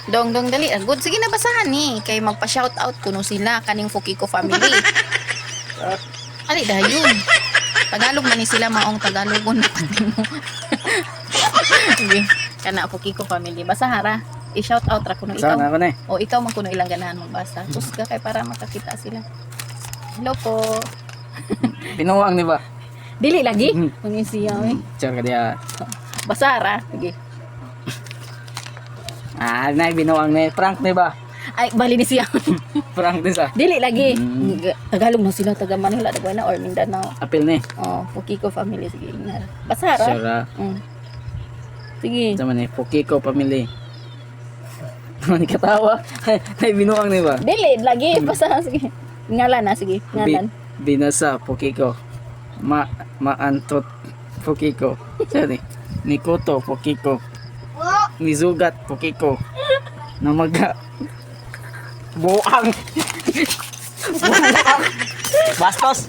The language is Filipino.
Dong dong dali. Good sige na basahan ni kay magpa-shout out kuno sila kaning Fukiko family. Ali dayon. Tagalog man ni sila maong Tagalogon na pati mo. Sige. Kana Fukiko family. Basahara. I-shout out ra kuno ikaw. Sana ako na eh. O ikaw man kuno ilang ganahan magbasa. Tusga kay para makakita sila. Hello po. Pinuwang ni ba? Dili lagi. Mangin siya eh. Char ka diya. Basara. Sige. Nay binuwang ni. Prank ni ba? Ay bali ni siya. Prank din sa. Dili lagi. Tagalog na sila, taga Manila, taga na or Mindanao. Apil ni. Oh, Fukiko family sige ingat. Basara. Sure. Sige. Sama ni Fukiko family. Ni katawa. Nay binuwang ni ba? Dili lagi basa sige. Ngalan na sige. Ngalan. Binasa Fukiko. Maantot Fukiko. Sani? Nikoto Fukiko. Nizugat Fukiko. Namaga. Buang. Buang. Bastos.